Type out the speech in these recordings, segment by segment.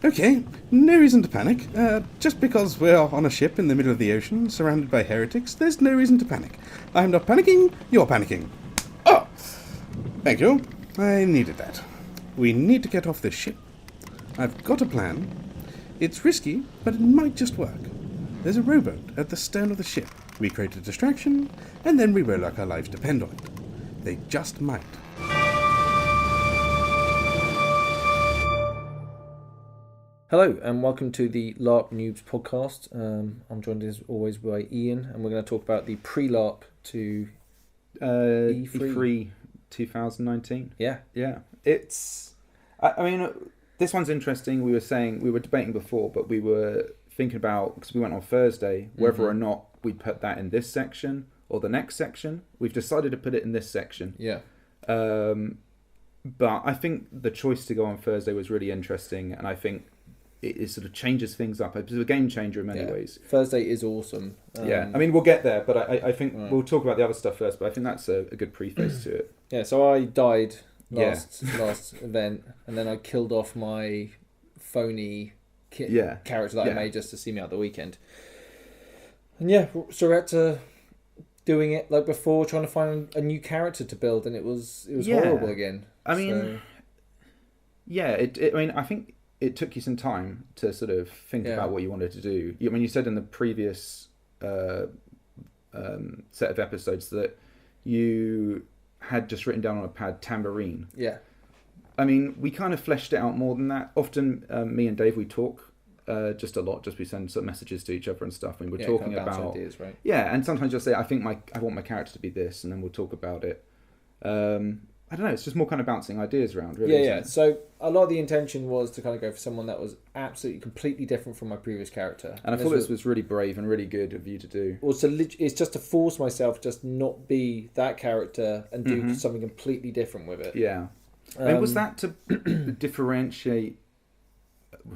Okay, no reason to panic. Just because we're on a ship in the middle of the ocean, surrounded by heretics, there's no reason to panic. I'm not panicking, you're panicking. Oh! Thank you. I needed that. We need to get off this ship. I've got a plan. It's risky, but it might just work. There's a rowboat at the stern of the ship. We create a distraction, and then we row like our lives depend on it. They just might. Hello and welcome to the LARP Noobs podcast. I'm joined as always by Ian, and we're going to talk about the PreLarp to E3 2019. Yeah. It's. I mean, this one's interesting. We were debating before, but we were thinking about, because we went on Thursday, whether or not we put that in this section or the next section. We've decided to put it in this section. Yeah. But I think the choice to go on Thursday was really interesting, and I think it sort of changes things up. It's a game changer in many ways. Thursday is awesome. I mean, we'll get there, but I think we'll talk about the other stuff first, but I think that's a good preface to it. Yeah, so I died last event, and then I killed off my phony character that I made just to see me out the weekend. And so we're at to doing it like before, trying to find a new character to build, and it was horrible again. I mean, I think it took you some time to sort of think about what you wanted to do. I mean, you said in the previous set of episodes that you had just written down on a pad tambourine. Yeah. I mean, we kind of fleshed it out more than that. Often, me and Dave, we talk just a lot. Just we send some messages to each other and stuff. And we're talking kind of about ideas, right? Yeah, and sometimes you'll say, I want my character to be this, and then we'll talk about it. I don't know, it's just more kind of bouncing ideas around, really. Yeah. So a lot of the intention was to kind of go for someone that was absolutely completely different from my previous character. And I thought this was really brave and really good of you to do. Well, so it's just to force myself just not be that character and do something completely different with it. Yeah. I mean, was that to differentiate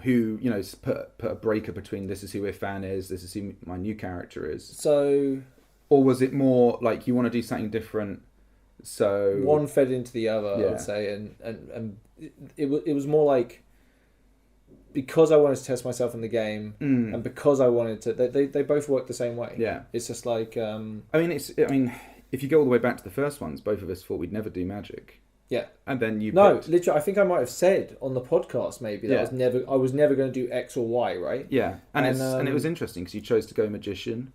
who, put a breaker between this is who a fan is, this is who my new character is? So... Or was it more like you want to do something different? So one fed into the other, I would say, and it was more like because I wanted to test myself in the game, and because I wanted to, they both work the same way. Yeah, it's just like I mean, if you go all the way back to the first ones, both of us thought we'd never do magic. Yeah, and then literally, I think I might have said on the podcast maybe that I was never going to do X or Y, right? Yeah, and it was interesting because you chose to go magician.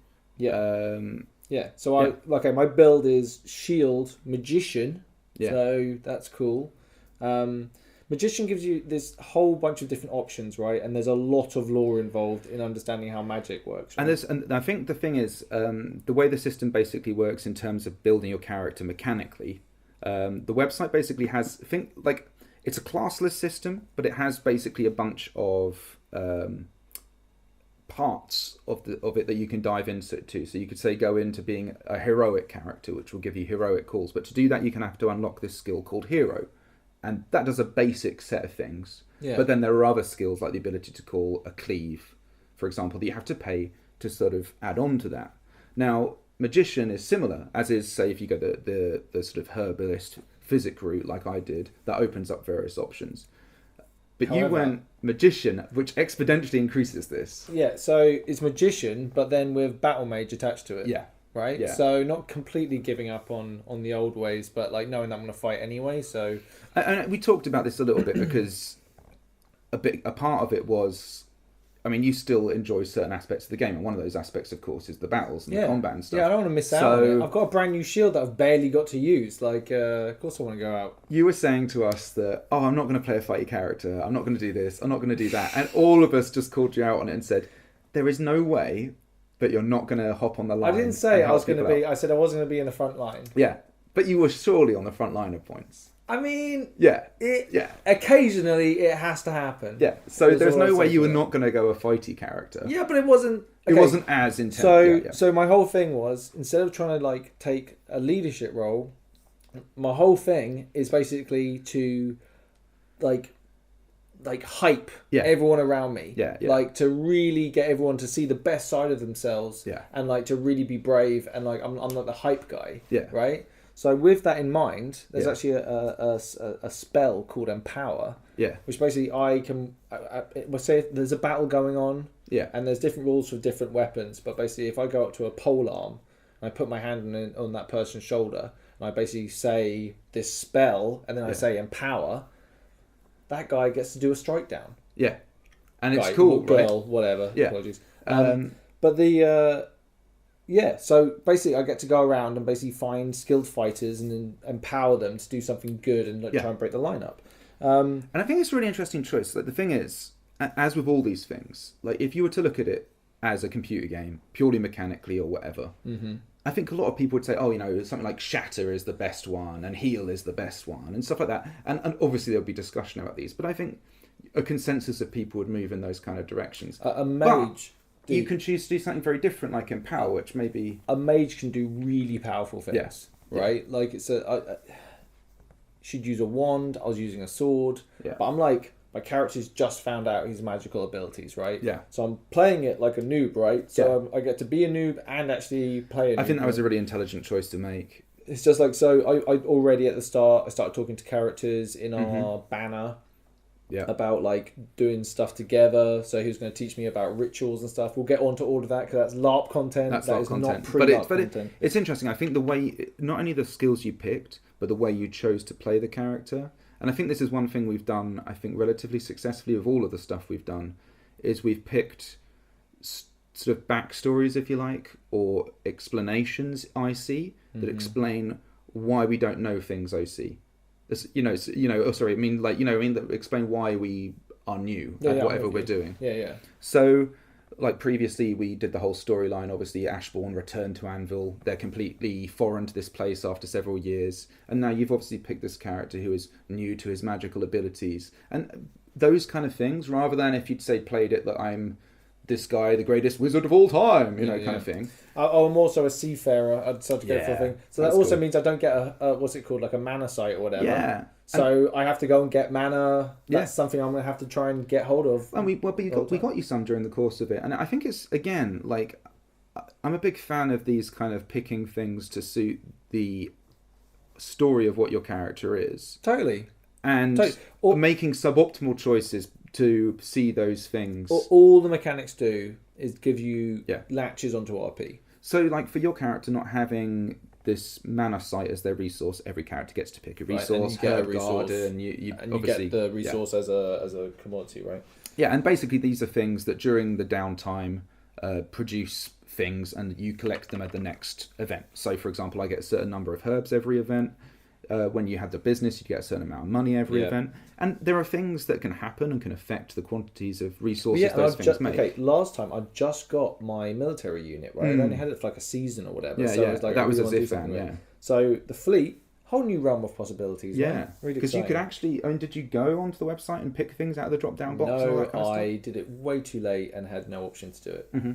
Yeah. So my build is shield magician, so that's cool. Magician gives you this whole bunch of different options, right? And there's a lot of lore involved in understanding how magic works. Right? And I think the thing is, the way the system basically works in terms of building your character mechanically, the website basically has it's a classless system, but it has basically a bunch of parts of it that you can dive into. So you could say go into being a heroic character, which will give you heroic calls. But to do that, you can have to unlock this skill called hero, and that does a basic set of things. Yeah. But then there are other skills like the ability to call a cleave, for example, that you have to pay to sort of add on to that. Now, magician is similar, as is, say, if you go the sort of herbalist physic route like I did, that opens up various options. But you went magician, which exponentially increases this. Yeah, so it's magician, but then with battle mage attached to it. Yeah. Right? Yeah. So not completely giving up on the old ways, but like knowing that I'm going to fight anyway, so... And we talked about this a little bit because a part of it was... I mean, you still enjoy certain aspects of the game, and one of those aspects, of course, is the battles and the combat and stuff. Yeah, I don't want to miss out on it. I've got a brand new shield that I've barely got to use. Like, of course I want to go out. You were saying to us that, I'm not going to play a fighty character. I'm not going to do this. I'm not going to do that. And all of us just called you out on it and said, there is no way that you're not going to hop on the line. I didn't say I was going to be. I said I wasn't going to be in the front line. Yeah, but you were surely on the front line of points. I mean, occasionally it has to happen. Yeah, so there's no way you were not going to go a fighty character. Yeah, but it wasn't... Okay. It wasn't as intense. So my whole thing was, instead of trying to take a leadership role, my whole thing is basically to hype everyone around me. To really get everyone to see the best side of themselves. And to really be brave, and I'm like the hype guy. Right? So with that in mind, there's actually a spell called Empower. Yeah. Which basically we'll say there's a battle going on. Yeah. And there's different rules for different weapons. But basically, if I go up to a pole arm and I put my hand on that person's shoulder and I basically say this spell and then I say Empower, that guy gets to do a strike down. Yeah. And it's guy, cool, girl, right? whatever. Yeah. Apologies. But the so basically I get to go around and basically find skilled fighters and then empower them to do something good and try and break the lineup. And I think it's a really interesting choice. Like the thing is, as with all these things, like if you were to look at it as a computer game, purely mechanically or whatever, I think a lot of people would say, oh, something like Shatter is the best one and Heal is the best one and stuff like that. And obviously there'll be discussion about these, but I think a consensus of people would move in those kind of directions. A mage... You can choose to do something very different, like Empower, which maybe... A mage can do really powerful things, right? Yeah. Like, she'd use a wand, I was using a sword, but I'm like, my character's just found out his magical abilities, right? Yeah. So I'm playing it like a noob, right? So I get to be a noob and actually play a noob. I think that was a really intelligent choice to make. It's just like, so I already at the start, I started talking to characters in our banner. Yeah. About like doing stuff together. So he was going to teach me about rituals and stuff. We'll get on to all of that because that's LARP content. That is not pre-LARP content. It's interesting. I think the way, not only the skills you picked, but the way you chose to play the character. And I think this is one thing we've done, I think, relatively successfully with all of the stuff we've done, is we've picked sort of backstories, if you like, or explanations, IC, that explain why we don't know things OC. Explain why we are new at whatever we're doing. Yeah. So, like previously, we did the whole storyline. Obviously, Ashbourne returned to Anvil. They're completely foreign to this place after several years, and now you've obviously picked this character who is new to his magical abilities, and those kind of things. Rather than if you'd say played it that I'm this guy, the greatest wizard of all time, kind of thing. I'm also a seafarer. I decided to go for a thing. So that also means I don't get a what's it called, like a mana site or whatever. Yeah. So I have to go and get mana. That's something I'm going to have to try and get hold of. And we got you some during the course of it. And I think it's, again, like, I'm a big fan of these kind of picking things to suit the story of what your character is. Totally. And making suboptimal choices to see those things. All the mechanics do is give you latches onto RP. So, like, for your character not having this mana site as their resource, every character gets to pick a resource, get a resource, and you get the resource as a commodity, right? Yeah, and basically these are things that during the downtime produce things, and you collect them at the next event. So, for example, I get a certain number of herbs every event. When you have the business, you get a certain amount of money every event. And there are things that can happen and can affect the quantities of resources those things make. Okay, last time I just got my military unit, right? I only had it for like a season or whatever. Yeah, so it was like, that was as if, yeah. So the fleet, whole new realm of possibilities. Yeah, right? Really because you could actually, did you go onto the website and pick things out of the drop-down box? No, and all that kind of I did it way too late and had no option to do it. Mm-hmm.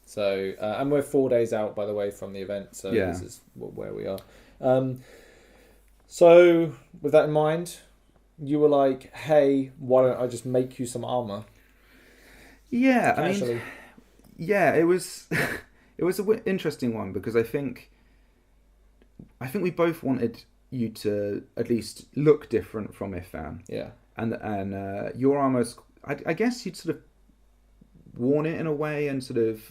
So, and we're 4 days out, by the way, from the event, so this is where we are. So, with that in mind, you were like, hey, why don't I just make you some armor? Yeah, casually. It was it was an interesting one because I think we both wanted you to at least look different from Ifan. Yeah. And your armor's, I guess you'd sort of worn it in a way and sort of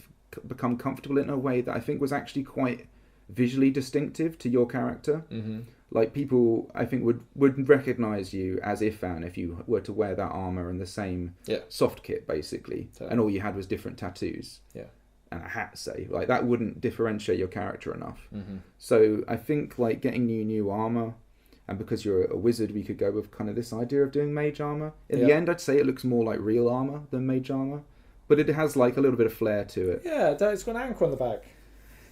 become comfortable in a way that I think was actually quite visually distinctive to your character. Mm-hmm. Like, people, I think, would recognise you as Ifan if you were to wear that armour and the same soft kit, basically. Totally. And all you had was different tattoos. Yeah. And a hat, say. Like, that wouldn't differentiate your character enough. Mm-hmm. So, I think, like, getting new armour, and because you're a wizard, we could go with kind of this idea of doing mage armour. In the end, I'd say it looks more like real armour than mage armour. But it has, like, a little bit of flair to it. Yeah, it's got an anchor on the back.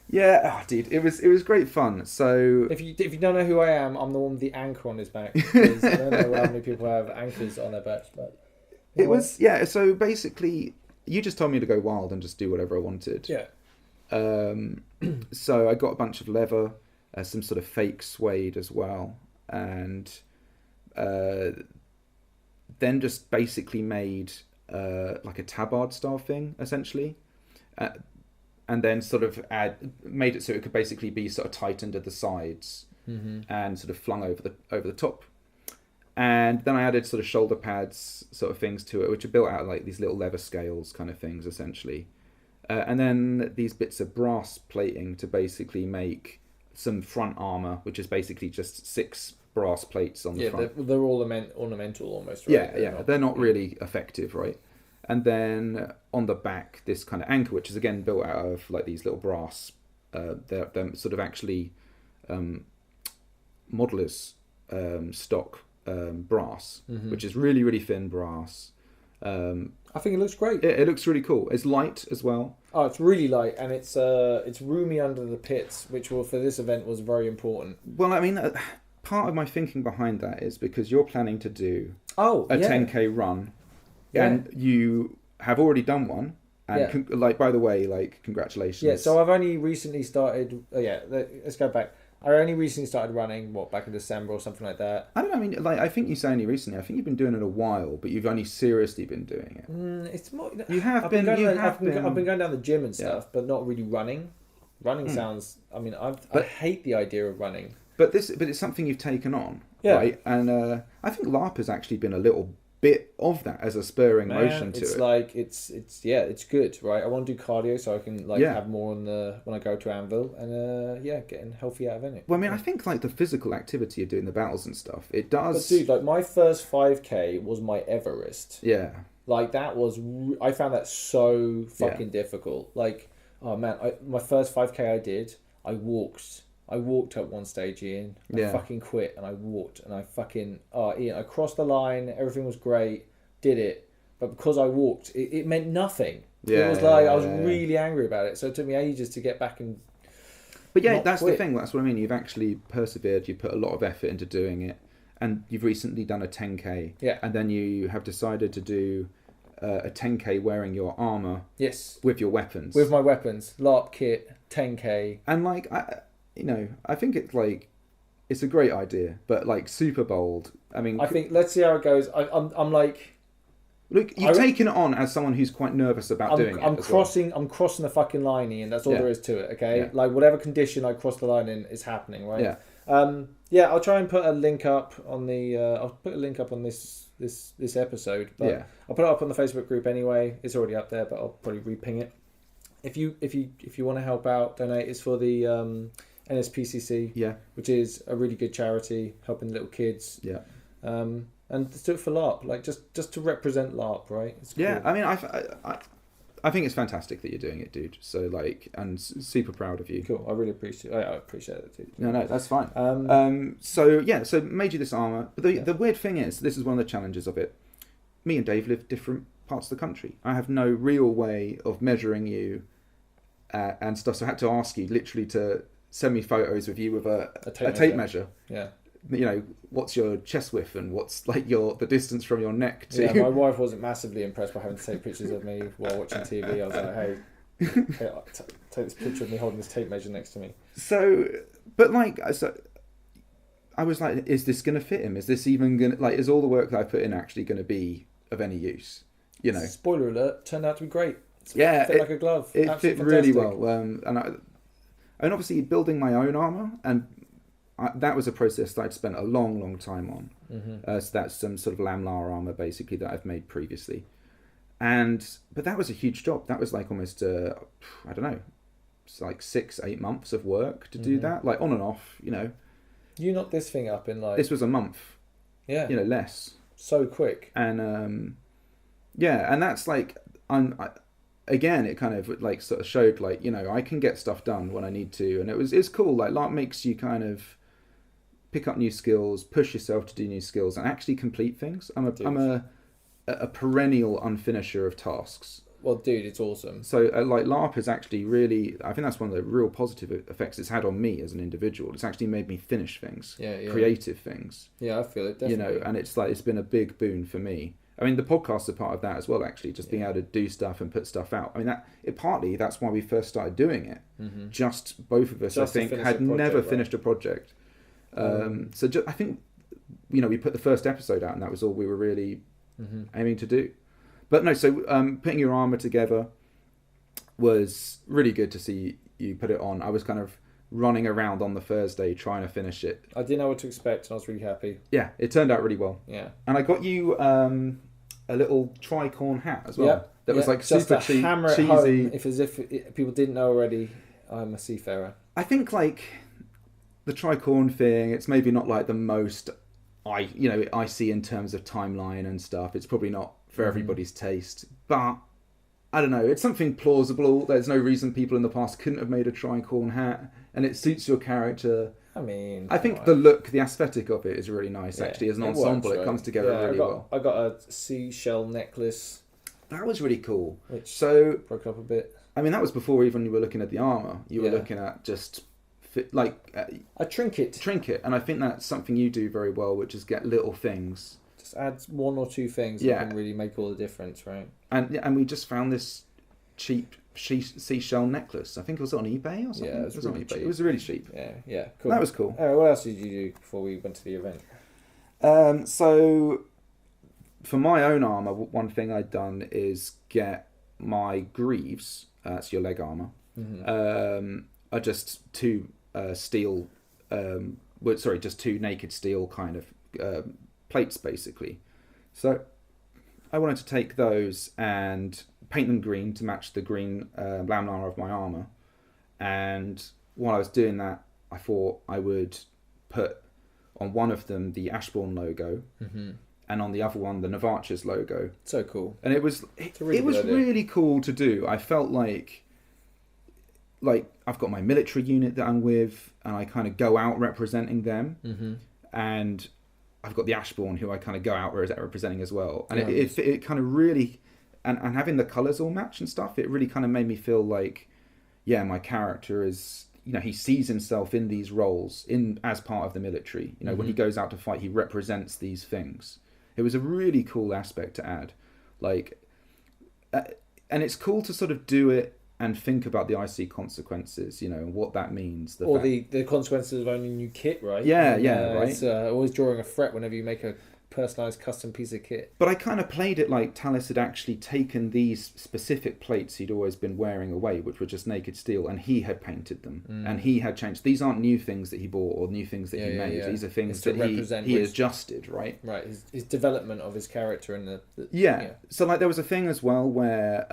Yeah, dude, it was great fun. So if you don't know who I am, I'm the one with the anchor on his back. Because I don't know how many people have anchors on their backs, but it was So basically, you just told me to go wild and just do whatever I wanted. Yeah. So I got a bunch of leather, some sort of fake suede as well, and then just basically made like a tabard style thing essentially. And then sort of made it so it could basically be sort of tightened at the sides and sort of flung over the top. And then I added sort of shoulder pads sort of things to it, which are built out of like these little lever scales kind of things, essentially. And then these bits of brass plating to basically make some front armor, which is basically just 6 brass plates on the front. They're all ornamental almost, right? They're not really effective, right? And then on the back, this kind of anchor, which is again built out of like these little brass, they're sort of actually modeller's stock brass, which is really, really thin brass. I think it looks great. It looks really cool. It's light as well. Oh, it's really light, and it's roomy under the pits, which for this event was very important. Well, I mean, part of my thinking behind that is because you're planning to do a 10k run, and you have already done one. And by the way, like, congratulations. Yeah, so I've only recently started. Let's go back. I only recently started running, back in December or something like that. I don't know, I mean, like, I think you say only recently. I think you've been doing it a while, but you've only seriously been doing it. It's more... I've been going down the gym and stuff, but not really running. Running sounds... I mean, I hate the idea of running. But it's something you've taken on, right? And I think LARP has actually been a little bit of that as a spurring motion to it. It's good, right? I want to do cardio so I can have more on when I go to Anvil and getting healthy out of it. Well, I mean, I think like the physical activity of doing the battles and stuff, it does. But dude, like my first 5k was my Everest. Yeah. Like that was, I found that so fucking difficult. Like, oh man, my first 5k I did, I walked at one stage, Ian. I fucking quit and I walked and I fucking... Ian, I crossed the line. Everything was great. Did it. But because I walked, it meant nothing. It was like, I was really angry about it. So it took me ages to get back and... But that's quit. The thing. That's what I mean. You've actually persevered. You put a lot of effort into doing it. And you've recently done a 10k. Yeah. And then you have decided to do a 10k wearing your armour. Yes. With your weapons. With my weapons. LARP kit, 10k. And like... I think it's a great idea, but like super bold. I mean, I think let's see how it goes. I'm like, look, you've taken it on as someone who's quite nervous about doing it. I'm crossing the fucking line, Ian. That's all there is to it. Okay, like whatever condition I cross the line in is happening, right? Yeah. I'll try and put a link up on the. I'll put a link up on this episode, but I'll put it up on the Facebook group anyway. It's already up there, but I'll probably re-ping it. If you want to help out, donate. It's for the NSPCC, which is a really good charity helping little kids. Yeah. And let's do it for LARP, like just to represent LARP, right? It's cool. I mean, I think it's fantastic that you're doing it, dude. So like, and super proud of you. Cool. I really appreciate it, dude. No, that's fine. So made you this armor. But the weird thing is, this is one of the challenges of it. Me and Dave live different parts of the country. I have no real way of measuring you and stuff. So I had to ask you literally to send me photos of you with a tape measure. Yeah. What's your chest width and what's like the distance from your neck to... Yeah, my wife wasn't massively impressed by having to take pictures of me while watching TV. I was like, hey, take this picture of me holding this tape measure next to me. So, I was like, is this going to fit him? Is this even going to... Like, is all the work that I put in actually going to be of any use? Spoiler alert, turned out to be great. It fit like a glove. It Absolutely fit really fantastic. well. And obviously building my own armour, and that was a process that I'd spent a long, long time on. Mm-hmm. So that's some sort of Lamlar armour, basically, that I've made previously. But that was a huge job. That was like almost, I don't know, it's like 6-8 months of work to do that, like on and off, You knocked this thing up in like... This was a month. Yeah. Less. So quick. And, and that's like... Again, it kind of like sort of showed like, I can get stuff done when I need to, and it's cool. Like LARP makes you kind of pick up new skills, push yourself to do new skills, and actually complete things. I'm a perennial unfinisher of tasks. Well, dude, it's awesome. So like LARP is actually really, I think that's one of the real positive effects it's had on me as an individual. It's actually made me finish things, creative things. Yeah, I feel it definitely. And it's been a big boon for me. I mean, the podcasts are part of that as well, actually, just being able to do stuff and put stuff out. I mean, partly that's why we first started doing it. Mm-hmm. Just both of us, I think, had never finished a project. I think, we put the first episode out and that was all we were really aiming to do. But no, so putting your armour together was really good to see you put it on. I was kind of running around on the Thursday trying to finish it. I didn't know what to expect, and I was really happy. Yeah, it turned out really well. Yeah. And I got you a little tricorn hat as well. Yep. That was like just super to hammer it cheesy. home, if people didn't know already, I'm a seafarer. I think like the tricorn thing, it's maybe not like the most I see in terms of timeline and stuff. It's probably not for everybody's taste, but I don't know. It's something plausible. There's no reason people in the past couldn't have made a tricorn hat, and it suits your character. I mean, I think the look, the aesthetic of it is really nice. Actually, as an ensemble, it comes together really well. I got a seashell necklace. That was really cool. Which so broke up a bit. I mean, that was before even you were looking at the armor. You were looking at just a trinket. And I think that's something you do very well, which is get little things. Just add one or two things that can really make all the difference, right? And we just found this cheap seashell necklace. I think it was on eBay or something. Yeah, it was really on eBay. cheap. It was really cheap. Yeah, cool. That was cool. What else did you do before we went to the event? So for my own armor, one thing I'd done is get my greaves. That's your leg armor. Are just two steel. Just two naked steel kind of plates, basically. So I wanted to take those and paint them green to match the green laminar of my armor. And while I was doing that, I thought I would put on one of them the Ashbourne logo, and on the other one the Novarchas logo. So cool. And it was really cool to do. I felt like I've got my military unit that I'm with, and I kind of go out representing them, and I've got the Ashbourne who I kind of go out representing as well. And it kind of really, and having the colours all match and stuff, it really kind of made me feel like, yeah, my character is, he sees himself in these roles as part of the military. When he goes out to fight, he represents these things. It was a really cool aspect to add, and it's cool to sort of do it and think about the IC consequences, and what that means. The consequences of owning new kit, right? Right. It's always drawing a threat whenever you make a personalised custom piece of kit. But I kind of played it like Talis had actually taken these specific plates he'd always been wearing away, which were just naked steel, and he had painted them, and he had changed. These aren't new things that he bought or new things that he made. These are things that he adjusted, right? Right, his development of his character and So there was a thing as well where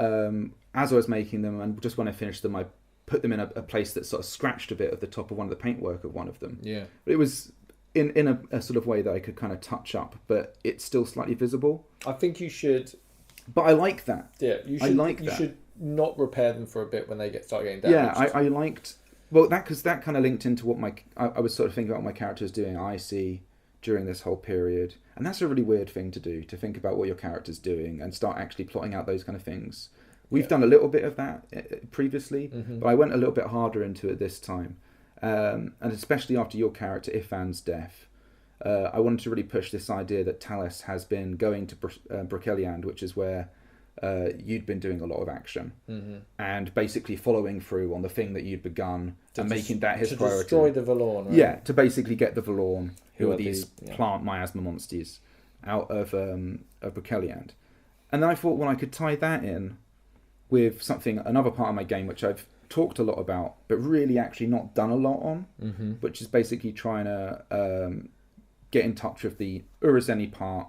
as I was making them, and just when I finished them, I put them in a place that sort of scratched a bit of the top of one of the paintwork of one of them. Yeah. But it was in a sort of way that I could kind of touch up, but it's still slightly visible. I think you should. But I like that. Yeah, you should. You should not repair them for a bit when they start getting damaged. Yeah, I liked. Well, because that kind of linked into what I was sort of thinking about what my character's doing. I see during this whole period, and that's a really weird thing to do, to think about what your character's doing and start actually plotting out those kind of things. We've done a little bit of that previously, but I went a little bit harder into it this time. And especially after your character Ifan's death, I wanted to really push this idea that Talis has been going to Brokeliand, which is where you'd been doing a lot of action, and basically following through on the thing that you'd begun and making that his priority. To destroy the Valorn, right? Yeah, to basically get the Valorn, who are these plant miasma monsters, out of Brokeliand. And then I thought, well, I could tie that in with another part of my game, which I've talked a lot about, but really actually not done a lot on, which is basically trying to get in touch with the Urazeni part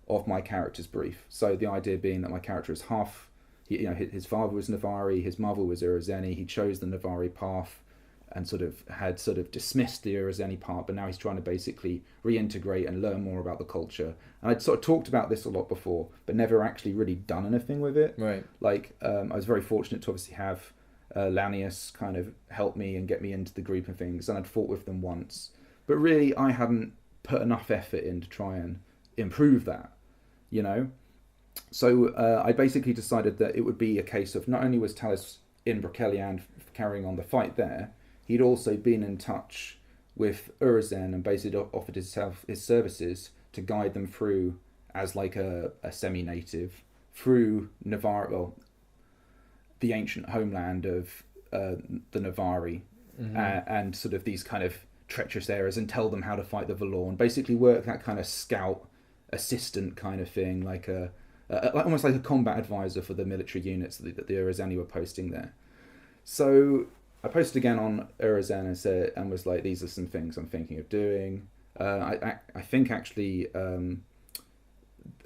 of my character's brief. So the idea being that my character is half, his father was Navari, his mother was Urazeni. He chose the Navari path and had dismissed the Urazeni part, but now he's trying to basically reintegrate and learn more about the culture. And I'd sort of talked about this a lot before, but never actually really done anything with it. Right. I was very fortunate to obviously have Lanius kind of help me and get me into the group and things, and I'd fought with them once. But really, I hadn't put enough effort in to try and improve that, So I basically decided that it would be a case of not only was Talis in Brokeliand carrying on the fight there, he'd also been in touch with Urizen and basically offered his services to guide them through as like a semi-native through Navarre, the ancient homeland of the Navari, and sort of these kind of treacherous areas, and tell them how to fight the Valorn. Basically work that kind of scout assistant kind of thing, like almost like a combat advisor for the military units that the Urazeni were posting there. So I posted again on Urizen and said, and was like, these are some things I'm thinking of doing. I think actually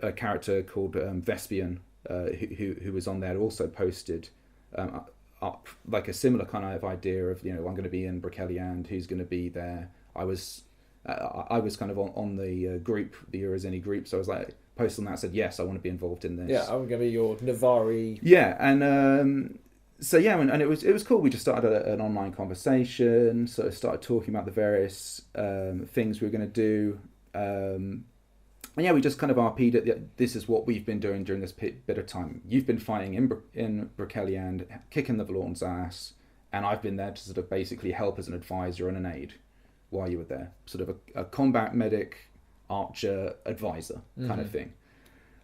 a character called Vespian, who was on there, also posted up like a similar kind of idea of, I'm going to be in Brokeliand, who's going to be there. I was kind of on the group, the Urizen group, so I was like, posted on that, said yes, I want to be involved in this. Yeah, I'm going to be your Navari. Yeah, and so yeah, and it was cool. We just started an online conversation, sort of started talking about the various things we were going to do. And yeah, we just kind of RP'd it. This is what we've been doing during this bit of time. You've been fighting in Brokeliand, kicking the Valorn's ass, and I've been there to sort of basically help as an advisor and an aid while you were there. Sort of a combat medic, archer, advisor kind of thing.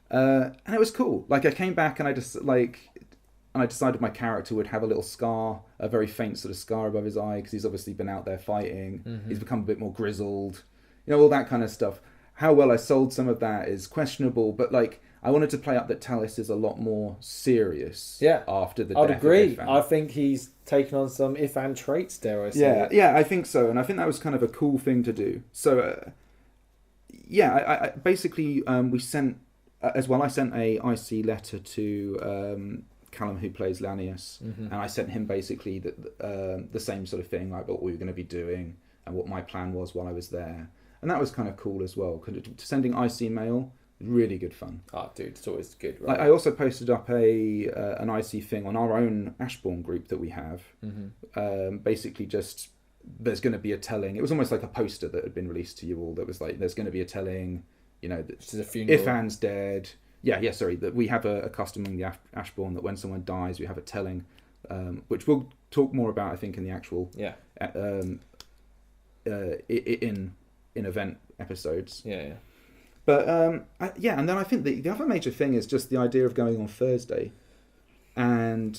And it was cool. Like, I came back and I decided my character would have a little scar, a very faint sort of scar above his eye, because he's obviously been out there fighting. Mm-hmm. He's become a bit more grizzled, all that kind of stuff. How well I sold some of that is questionable, but like, I wanted to play up that Talis is a lot more serious. Yeah, after the I'd death agree. of Ifan. I think he's taken on some Ifan traits, dare I say. Yeah, I think so, and I think that was kind of a cool thing to do. So, I basically we sent as well. I sent a IC letter to Callum, who plays Lanius, and I sent him basically the same sort of thing, like what we were going to be doing and what my plan was while I was there. And that was kind of cool as well. Sending IC mail, really good fun. Oh, dude, it's always good, right? I also posted up an IC thing on our own Ashbourne group that we have. Basically just, there's going to be a telling. It was almost like a poster that had been released to you all that was like, there's going to be a telling, This is a funeral. Ifan's dead. Sorry, that we have a custom in the Ashbourne that when someone dies, we have a telling, which we'll talk more about, I think, in the actual... in event episodes. Yeah. But and then I think the other major thing is just the idea of going on Thursday, and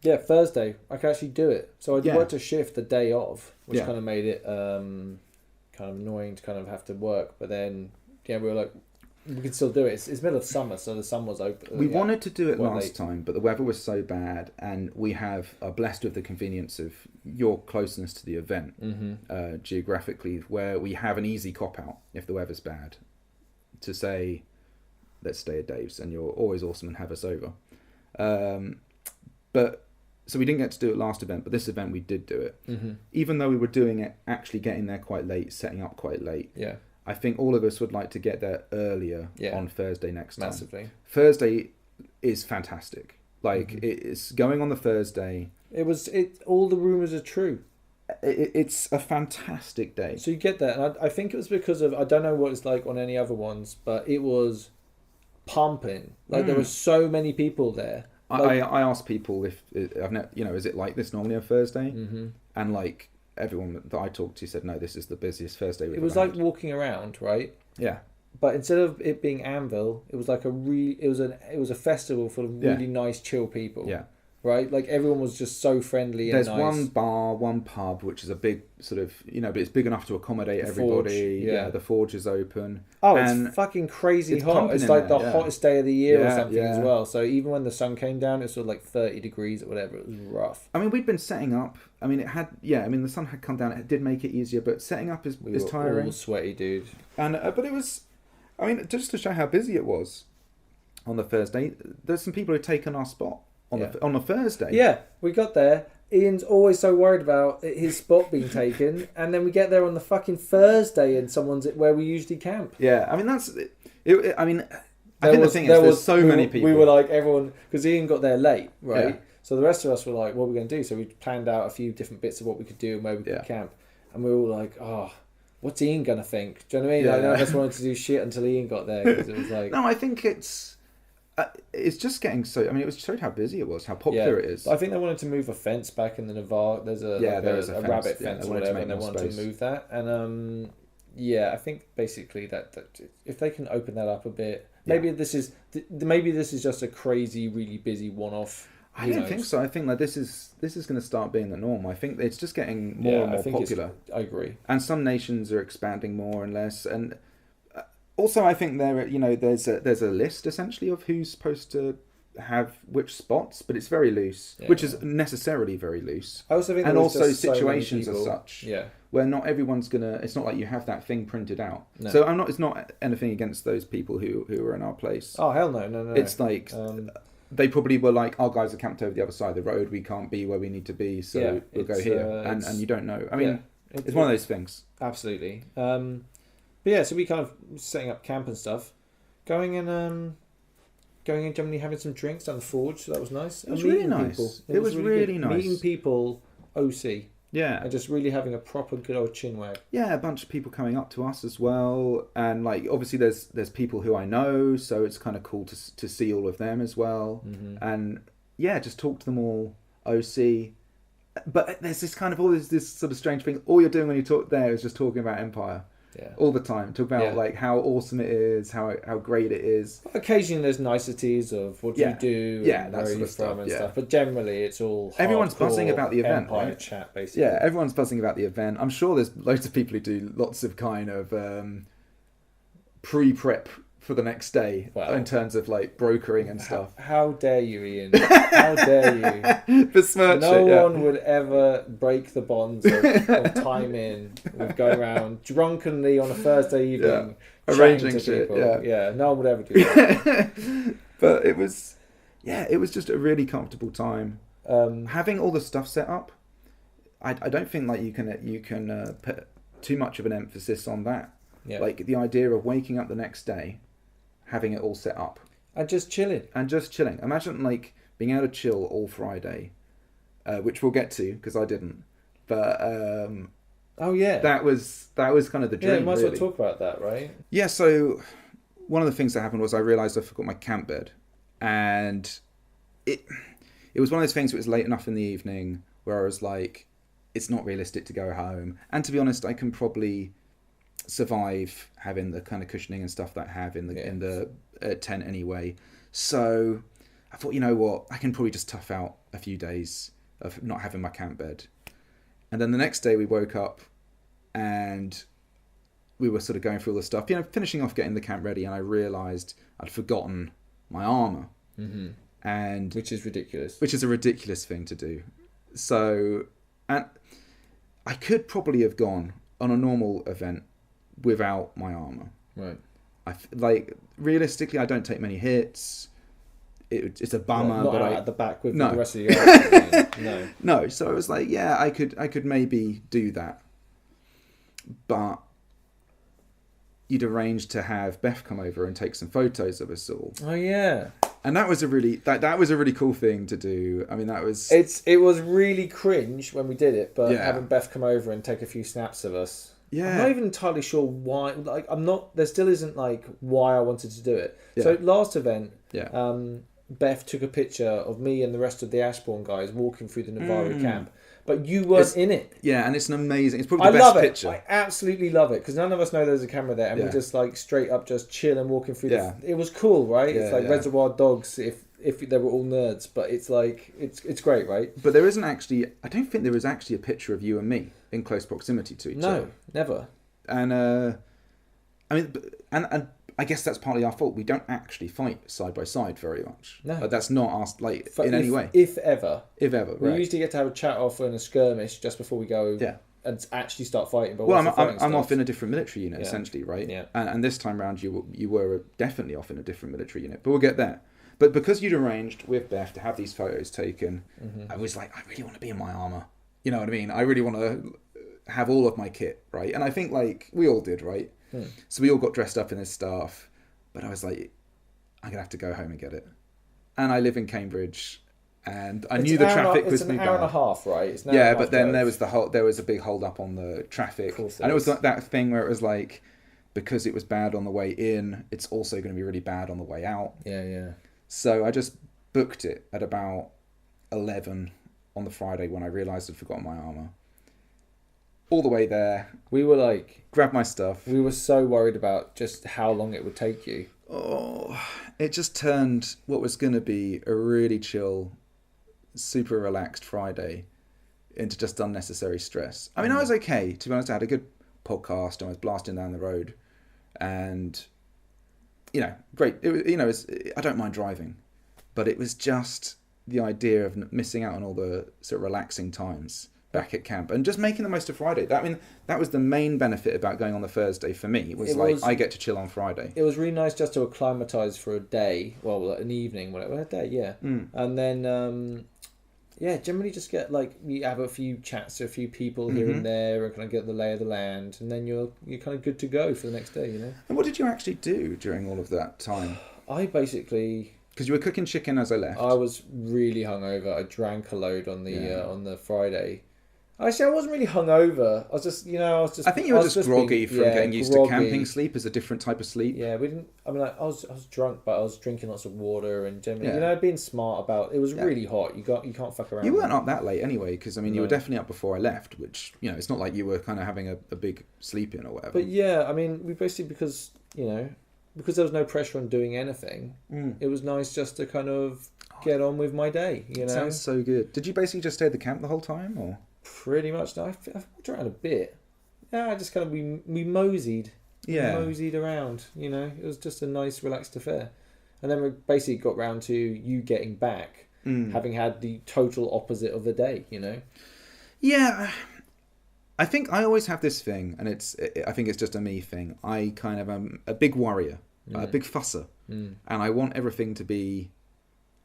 Thursday I could actually do it. So I worked a shift the day of, which kind of made it kind of annoying to kind of have to work. But then we were like, we could still do it. It's middle of summer, so the sun was open. We wanted to do it last time, but the weather was so bad, and we are blessed with the convenience of your closeness to the event geographically, where we have an easy cop-out if the weather's bad, to say, let's stay at Dave's, and you're always awesome and have us over. But so we didn't get to do it last event, but this event we did do it. Even though we were doing it, actually getting there quite late, setting up quite late. Yeah. I think all of us would like to get there earlier on Thursday next time. Massively. Thursday is fantastic. Like, it's going on the Thursday. All the rumours are true. It's a fantastic day. So you get that, and I think it was because of, I don't know what it's like on any other ones, but it was pumping. Like, there were so many people there. I asked people if is it like this normally on Thursday? And like, everyone that I talked to said, no, this is the busiest Thursday we've ever had. Like walking around, right? Yeah. But instead of it being Anvil, it was like it was a festival full of really nice, chill people. Yeah. Right? Like, everyone was just so friendly and nice. There's one bar, one pub, which is a big sort of, but it's big enough to accommodate everybody. Forge, the Forge is open. Oh, it's fucking crazy hot. It's like the hottest day of the year or something as well. So even when the sun came down, it's sort of like 30 degrees or whatever. It was rough. I mean, we'd been setting up. I mean, the sun had come down. It did make it easier, but setting up is tiring. All sweaty, dude. And but it was, I mean, just to show how busy it was on the Thursday, there's some people who'd taken our spot on the Thursday. Yeah, we got there. Ian's always so worried about his spot being taken, and then we get there on the fucking Thursday, and someone's where we usually camp. Yeah, I mean I think the thing is, there's so many people. We were like, everyone, because Ian got there late, right? Yeah. So the rest of us were like, what are we going to do? So we planned out a few different bits of what we could do and where we could camp, and we were all like, what's Ian gonna think? Do you know what I mean? Like, none of us wanted to do shit until Ian got there, because it was like, no, I think it's just getting so. I mean, it showed how busy it was, how popular it is. I think they wanted to move a fence back in the Navarre. There's a rabbit fence or whatever, and they wanted to move that. And I think basically that if they can open that up a bit, maybe this is just a crazy, really busy one-off. I don't think so. I think that this is going to start being the norm. I think it's just getting more and more popular. I agree. And some nations are expanding more and less, and also I think there's a list essentially of who's supposed to have which spots, but it's very loose, which is necessarily very loose. I also think, and also situations are such yeah, where not everyone's gonna. It's not like you have that thing printed out. No. So I'm not. It's not anything against those people who are in our place. Oh hell no. It's like they probably were like, our guys are camped over the other side of the road. We can't be where we need to be, so we'll go here. And you don't know. I mean, it's one of those things. Absolutely. But yeah, so we kind of setting up camp and stuff, going in generally having some drinks down the forge. So that was nice. It was really nice. It was really nice. Meeting people, OC. Yeah. And just really having a proper good old chinwag. Yeah, a bunch of people coming up to us as well. And like obviously there's people who I know, so it's kind of cool to see all of them as well. Mm-hmm. And yeah, just talk to them all, OC. But there's this kind of always this sort of strange thing. All you're doing when you talk there is just talking about Empire. Yeah. All the time. Talk about like how awesome it is, how great it is. Occasionally there's niceties of what do you do, and that where sort you of stuff, and stuff. But generally it's all everyone's buzzing about the event, Empire right? chat, basically. Yeah, everyone's buzzing about the event. I'm sure there's loads of people who do lots of kind of pre-prep for the next day in terms of like brokering and stuff. How dare you, Ian? How dare you? Besmirch no one would ever break the bonds of time in with going around drunkenly on a Thursday evening arranging shit. People. No one would ever do that. But it was just a really comfortable time. Having all the stuff set up, I don't think like you can put too much of an emphasis on that. Yeah. Like the idea of waking up the next day, having it all set up. And just chilling. Imagine like being able to chill all Friday, which we'll get to because I didn't. But that was kind of the dream. Yeah, might as well talk about that, right? Yeah. So one of the things that happened was I realised I forgot my camp bed, and it was one of those things. It was late enough in the evening where I was like, it's not realistic to go home. And to be honest, I can probably survive having the kind of cushioning and stuff that I have in the tent anyway. So I thought, you know what, I can probably just tough out a few days of not having my camp bed. And then the next day we woke up and we were sort of going through all the stuff, finishing off getting the camp ready, and I realised I'd forgotten my armour. Mm-hmm. And which is ridiculous. Which is a ridiculous thing to do. So, and I could probably have gone on a normal event without my armor. Right. Like realistically, I don't take many hits. It's a bummer, not but at the back with the rest of the army. No. So I was like, yeah, I could maybe do that, but you'd arranged to have Beth come over and take some photos of us all. Oh yeah. And that was a really cool thing to do. I mean, it was really cringe when we did it, but having Beth come over and take a few snaps of us. Yeah. I'm not even entirely sure why. Like, there still isn't like why I wanted to do it. Yeah. So last event, Beth took a picture of me and the rest of the Ashbourne guys walking through the Navari camp. But you weren't in it. Yeah, and it's an amazing. It's probably the best picture. I absolutely love it because none of us know there's a camera there, and we're just like straight up just chill and walking through. It was cool, right? It's like Reservoir Dogs if they were all nerds, but it's like it's great, right? But there isn't actually. I don't think there was actually a picture of you and me in close proximity to each other. No, never. And I mean, and I guess that's partly our fault. We don't actually fight side by side very much. No, that's not us. Like any way. If ever, right. We usually get to have a chat off in a skirmish just before we go. Yeah. And actually start fighting. But I'm off in a different military unit essentially, right? Yeah. And this time round, you were definitely off in a different military unit. But we'll get there. But because you'd arranged with Beth to have these photos taken, I was like, I really want to be in my armor. You know what I mean? I really want to have all of my kit, right? And I think like we all did, right? So we all got dressed up in this stuff. But I was like, I'm going to have to go home and get it. And I live in Cambridge, and I knew the traffic was an hour and a half, right? It's but then there was a big hold up on the traffic. And it was like that thing where it was like, because it was bad on the way in, it's also going to be really bad on the way out. Yeah. So I just booked it at about 11 on the Friday when I realised I'd forgotten my armour. All the way there, we were like, grab my stuff. We were so worried about just how long it would take you. Oh, it just turned what was going to be a really chill, super relaxed Friday into just unnecessary stress. I mean, I was okay. To be honest, I had a good podcast and I was blasting down the road, and great. I don't mind driving, but it was just the idea of missing out on all the sort of relaxing times back at camp and just making the most of Friday. That was the main benefit about going on the Thursday for me. I get to chill on Friday. It was really nice just to acclimatise for a day, an evening, whatever, a day, yeah. And then, generally just get you have a few chats to a few people here and there and kind of get the lay of the land, and then you're kind of good to go for the next day, And what did you actually do during all of that time? I basically... Because you were cooking chicken as I left. I was really hungover. I drank a load on the Friday. Actually, I wasn't really hungover. I was just, I think you were just groggy from getting used to camping sleep as a different type of sleep. Yeah, we didn't. I mean, I was drunk, but I was drinking lots of water and generally, being smart about. It was really hot. You can't fuck around. You weren't up that late anyway, because you were definitely up before I left. Which it's not like you were kind of having a big sleep in or whatever. But yeah, I mean, we basically because there was no pressure on doing anything. It was nice just to kind of get on with my day. It sounds so good. Did you basically just stay at the camp the whole time, or? Pretty much. No, I've walked around a bit. Yeah, I just kind of we moseyed. Yeah, moseyed around. It was just a nice, relaxed affair. And then we basically got round to you getting back, having had the total opposite of the day. Yeah, I think I always have this thing, and I think it's just a me thing. I kind of am a big worrier, a big fusser, and I want everything to be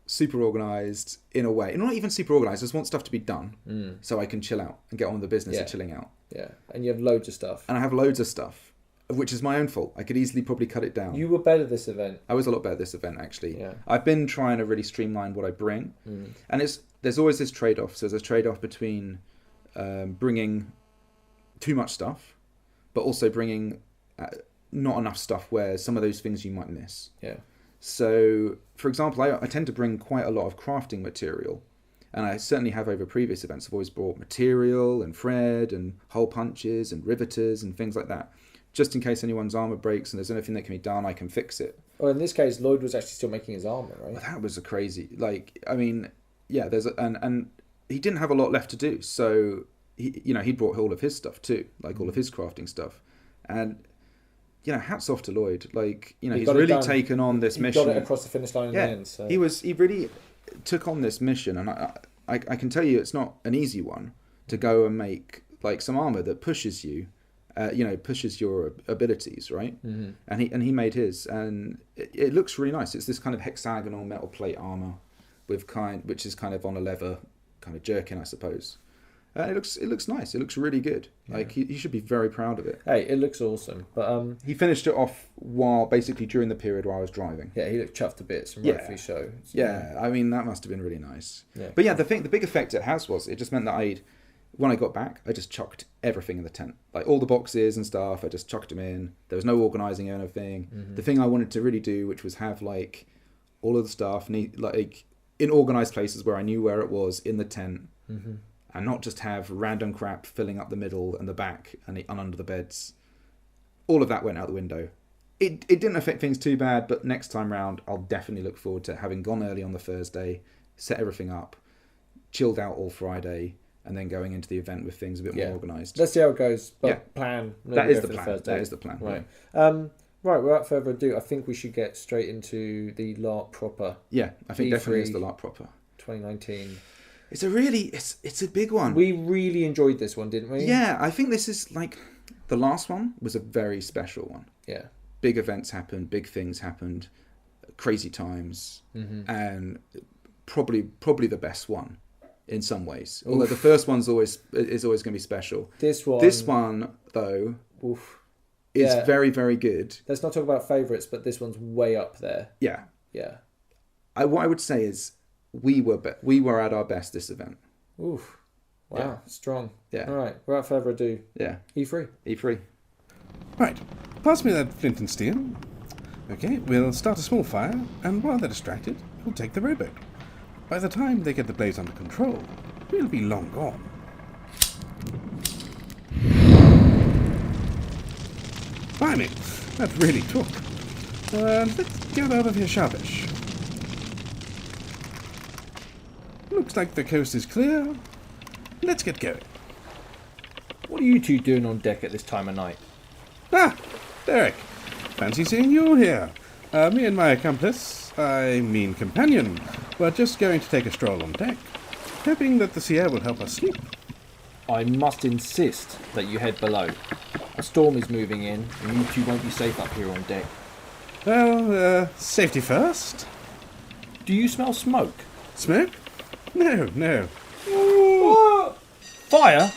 super organised in a way. Not even super organised, I just want stuff to be done so I can chill out and get on with the business of chilling out. Yeah, and you have loads of stuff. And I have loads of stuff, which is my own fault. I could easily probably cut it down. You were better this event. I was a lot better this event, actually. Yeah. I've been trying to really streamline what I bring. And there's always this trade-off. So there's a trade-off between bringing too much stuff, but also bringing not enough stuff where some of those things you might miss. Yeah. So, for example, I tend to bring quite a lot of crafting material, and I certainly have over previous events. I've always brought material and thread and hole punches and riveters and things like that, just in case anyone's armor breaks and there's anything that can be done, I can fix it. Well, in this case, Lloyd was actually still making his armor, right? Well, that was a crazy, and he didn't have a lot left to do, so he brought all of his stuff too, all of his crafting stuff, and. Hats off to Lloyd. He's really taken on this mission. Got it across the finish line in the end. So. He really took on this mission, and I can tell you it's not an easy one to go and make some armor that pushes you, pushes your abilities, right? Mm-hmm. And he made his, and it looks really nice. It's this kind of hexagonal metal plate armor which is kind of on a leather kind of jerkin, I suppose. It looks nice. It looks really good. Yeah. He should be very proud of it. Hey, it looks awesome. But he finished it off basically during the period where I was driving. Yeah, he looked chuffed to bits, and rightfully so. Yeah, I mean that must have been really nice. Yeah. But yeah, the big effect it has was it just meant that when I got back, I just chucked everything in the tent, all the boxes and stuff. I just chucked them in. There was no organising anything. Mm-hmm. The thing I wanted to really do, which was have all of the stuff in organised places where I knew where it was in the tent. Mm-hmm. And not just have random crap filling up the middle and the back and under the beds. All of that went out the window. It didn't affect things too bad, but next time round, I'll definitely look forward to having gone early on the Thursday, set everything up, chilled out all Friday, and then going into the event with things a bit more organised. Let's see how it goes. But plan. That is the plan. That is the plan. Right. Right, without further ado, I think we should get straight into the LARP proper. Yeah, I think definitely is the LARP proper. 2019. It's a big one. We really enjoyed this one, didn't we? Yeah, I think this is the last one was a very special one. Yeah. Big events happened, big things happened, crazy times, and probably the best one in some ways. Although the first one's always going to be special. This one though is very, very good. Let's not talk about favourites, but this one's way up there. Yeah. Yeah. What I would say is we were at our best this event. Oof. Wow, yeah. Strong. Yeah. All right, without further ado. Yeah. E3. Right, pass me that flint and steel. Okay, we'll start a small fire, and while they're distracted, we'll take the rowboat. By the time they get the blaze under control, we'll be long gone. Blimey, that really took. Let's get out of here sharpish. Looks like the coast is clear. Let's get going. What are you two doing on deck at this time of night? Ah, Derek. Fancy seeing you here. Me and my accomplice I mean companion. We're just going to take a stroll on deck, hoping that the sea air will help us sleep. I must insist that you head below. A storm is moving in, and you two won't be safe up here on deck. Well, safety first. Do you smell smoke? Smoke? No, no. Fire?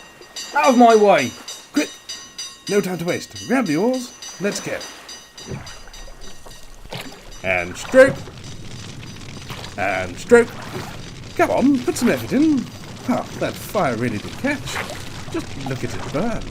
Out of my way! Quick! No time to waste. Grab the oars. Let's go. And stroke. And stroke. Come on, put some effort in. Oh, that fire really did catch. Just look at it burn.